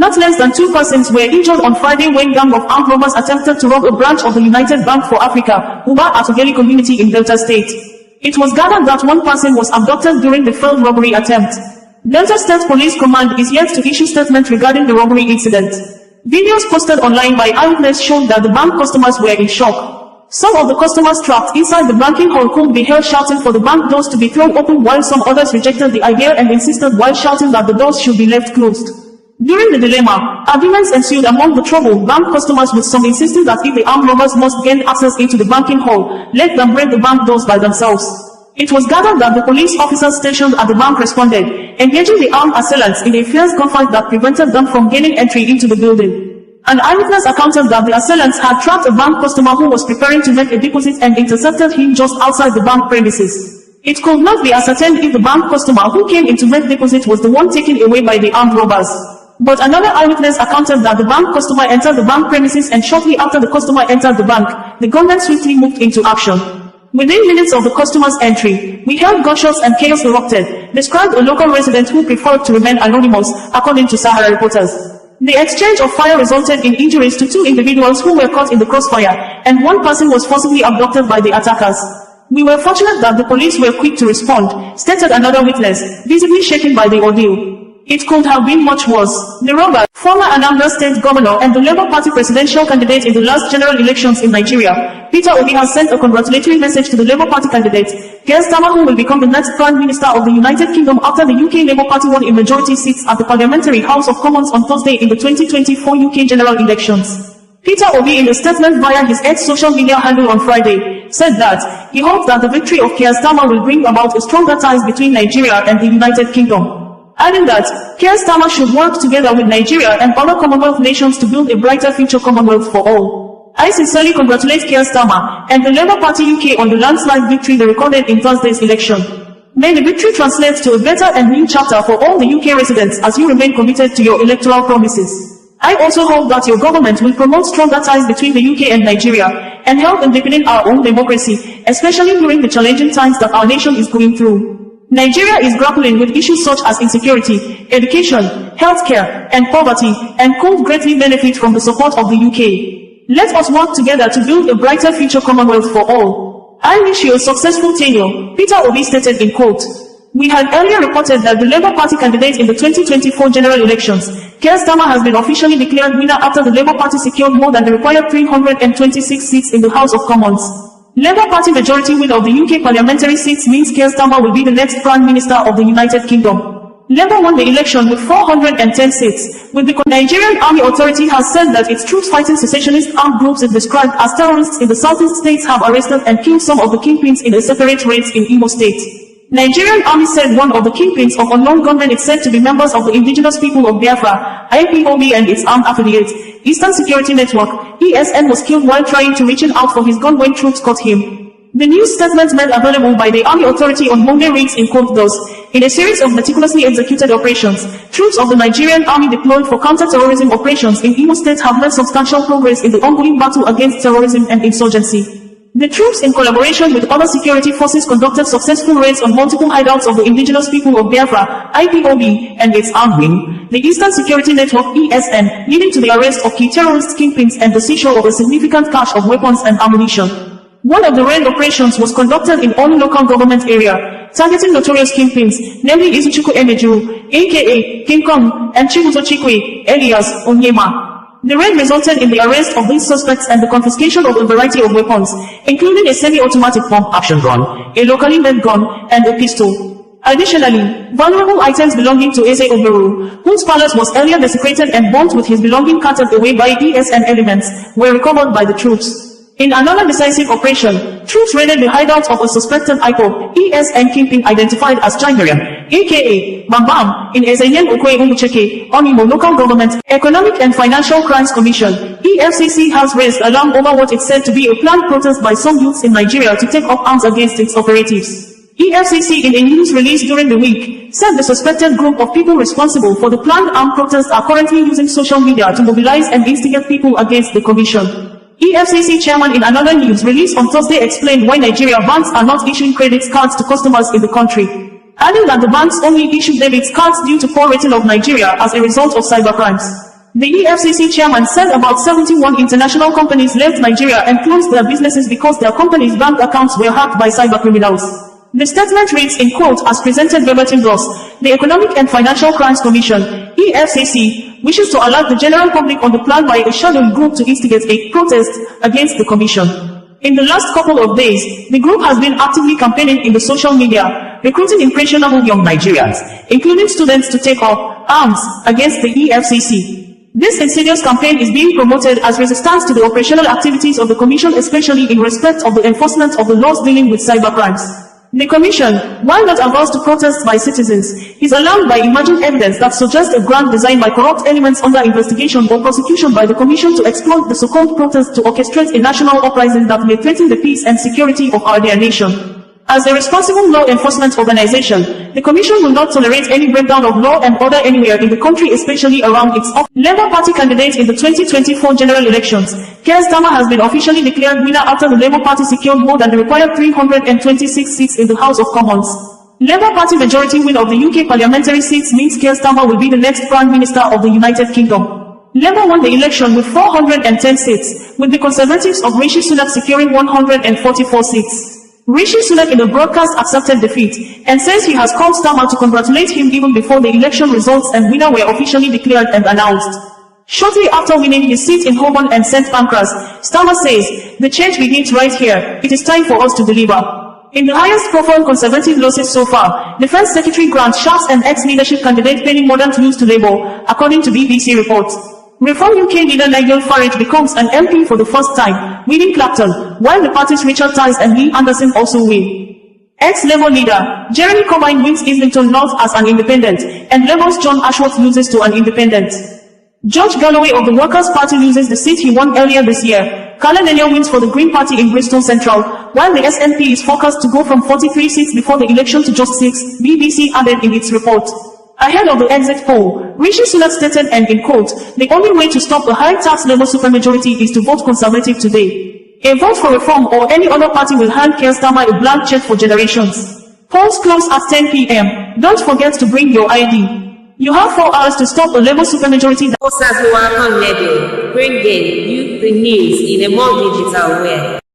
Not less than 2 persons were injured on Friday when gang of armed robbers attempted to rob a branch of the United Bank for Africa, Uba Atogeli community in Delta State. It was gathered that one person was abducted during the failed robbery attempt. Delta State Police Command is yet to issue statement regarding the robbery incident. Videos posted online by eyewitnesses showed that the bank customers were in shock. Some of the customers trapped inside the banking hall could be heard shouting for the bank doors to be thrown open, while some others rejected the idea and insisted while shouting that the doors should be left closed. During the dilemma, arguments ensued among the troubled bank customers, with some insisting that if the armed robbers must gain access into the banking hall, let them break the bank doors by themselves. It was gathered that the police officers stationed at the bank responded, engaging the armed assailants in a fierce gunfight that prevented them from gaining entry into the building. An eyewitness accounted that the assailants had trapped a bank customer who was preparing to make a deposit and intercepted him just outside the bank premises. It could not be ascertained if the bank customer who came in to make deposit was the one taken away by the armed robbers. But another eyewitness accounted that the bank customer entered the bank premises, and shortly after the customer entered the bank, the gunmen swiftly moved into action. Within minutes of the customer's entry, we heard gunshots and chaos erupted, described a local resident who preferred to remain anonymous, according to Sahara reporters. The exchange of fire resulted in injuries to 2 individuals who were caught in the crossfire, and 1 person was forcibly abducted by the attackers. We were fortunate that the police were quick to respond, stated another witness, visibly shaken by the ordeal. It could have been much worse. The robber, former Anambra State Governor and the Labour Party presidential candidate in the last general elections in Nigeria, Peter Obi, has sent a congratulatory message to the Labour Party candidate, Keir Starmer, who will become the next Prime Minister of the United Kingdom after the UK Labour Party won a majority seats at the Parliamentary House of Commons on Thursday in the 2024 UK general elections. Peter Obi, in a statement via his X social media handle on Friday, said that he hoped that the victory of Keir Starmer will bring about a stronger ties between Nigeria and the United Kingdom, adding that Keir Starmer should work together with Nigeria and other Commonwealth nations to build a brighter future Commonwealth for all. I sincerely congratulate Keir Starmer and the Labour Party UK on the landslide victory they recorded in Thursday's election. May the victory translate to a better and new chapter for all the UK residents as you remain committed to your electoral promises. I also hope that your government will promote stronger ties between the UK and Nigeria and help in deepening our own democracy, especially during the challenging times that our nation is going through. Nigeria is grappling with issues such as insecurity, education, healthcare, and poverty, and could greatly benefit from the support of the UK. Let us work together to build a brighter future Commonwealth for all. I wish you a successful tenure, Peter Obi stated in quote. We had earlier reported that the Labour Party candidate in the 2024 general elections, Keir Starmer, has been officially declared winner after the Labour Party secured more than the required 326 seats in the House of Commons. Labour Party majority win of the UK parliamentary seats means Keir Starmer will be the next Prime Minister of the United Kingdom. Labour won the election with 410 seats, with the Nigerian Army Authority has said that its troops fighting secessionist armed groups it described as terrorists in the southeast states have arrested and killed some of the kingpins in a separate raids in Imo State. Nigerian Army said one of the kingpins of unknown gunmen is said to be members of the indigenous people of Biafra, IPOB, and its armed affiliate, Eastern Security Network, ESN, was killed while trying to reach out for his gun when troops caught him. The news statement made available by the Army Authority on Monday reads in quote thus, in a series of meticulously executed operations, troops of the Nigerian Army deployed for counter-terrorism operations in Imo State have made substantial progress in the ongoing battle against terrorism and insurgency. The troops, in collaboration with other security forces, conducted successful raids on multiple hideouts of the indigenous people of Biafra, IPOB, and its armed wing, the Eastern Security Network, ESN, leading to the arrest of key terrorist kingpins and the seizure of a significant cache of weapons and ammunition. One of the raid operations was conducted in Onu local government area, targeting notorious kingpins, namely Izuchukwu Emejuru, aka King Kong, and Chibuzo Chikwe, alias Onyema. The raid resulted in the arrest of these suspects and the confiscation of a variety of weapons, including a semi-automatic pump-action gun, a locally made gun, and a pistol. Additionally, valuable items belonging to Eze Oberu, whose palace was earlier desecrated and burnt with his belongings carted away by ESN elements, were recovered by the troops. In another decisive operation, troops raided the hideout of a suspected IPO, ESN kingpin identified as Chinderian, aka Bam Bam, in Ezeyen Okwe Umucheke, Onimo Local Government Economic and Financial Crimes Commission. EFCC has raised alarm over what it said to be a planned protest by some youths in Nigeria to take up arms against its operatives. EFCC, in a news release during the week, said the suspected group of people responsible for the planned armed protest are currently using social media to mobilize and instigate people against the commission. EFCC chairman, in another news release on Thursday, explained why Nigeria banks are not issuing credit cards to customers in the country, adding that the banks only issue debit cards due to poor rating of Nigeria as a result of cybercrimes. The EFCC chairman said about 71 international companies left Nigeria and closed their businesses because their companies' bank accounts were hacked by cybercriminals. The statement reads in quote as presented verbatim thus: the Economic and Financial Crimes Commission, EFCC, wishes to alert the general public on the plan by a shadowy group to instigate a protest against the commission. In the last couple of days, the group has been actively campaigning in the social media, recruiting impressionable young Nigerians, including students, to take up arms against the EFCC. This insidious campaign is being promoted as resistance to the operational activities of the Commission, especially in respect of the enforcement of the laws dealing with cybercrimes. The Commission, while not averse to protests by citizens, is alarmed by emerging evidence that suggests a grand design by corrupt elements under investigation or prosecution by the Commission to exploit the so-called protests to orchestrate a national uprising that may threaten the peace and security of our dear nation. As a responsible law enforcement organization, the Commission will not tolerate any breakdown of law and order anywhere in the country, especially around its office. Labour Party candidate in the 2024 general elections, Keir Starmer, has been officially declared winner after the Labour Party secured more than the required 326 seats in the House of Commons. Labour Party majority win of the UK parliamentary seats means Keir Starmer will be the next Prime Minister of the United Kingdom. Labour won the election with 410 seats, with the Conservatives of Rishi Sunak securing 144 seats. Rishi Sunak in a broadcast accepted defeat, and says he has called Starmer to congratulate him even before the election results and winner were officially declared and announced. Shortly after winning his seat in Holborn and St. Pancras, Starmer says, "The change begins right here. It is time for us to deliver." In the highest profile Conservative losses so far, Defence Secretary Grant Shapps and ex-leadership candidate Penny Mordaunt lose to Labour, according to BBC reports. Reform UK leader Nigel Farage becomes an MP for the first time, winning Clapton, while the party's Richard Tice and Lee Anderson also win. Ex-Labour leader Jeremy Corbyn wins Islington North as an independent, and Labour's John Ashworth loses to an independent. George Galloway of the Workers' Party loses the seat he won earlier this year. Carla Nenya wins for the Green Party in Bristol Central, while the SNP is forecast to go from 43 seats before the election to just 6, BBC added in its report. Ahead of the exit poll, Rishi Sunak stated, and in quote, "The only way to stop a high-tax Labour supermajority is to vote Conservative today. A vote for Reform or any other party will hand Keir Starmer a blank check for generations." Polls close at 10 p.m. Don't forget to bring your ID. You have 4 hours to stop a Labour supermajority. Bringing you the news in a more digital way.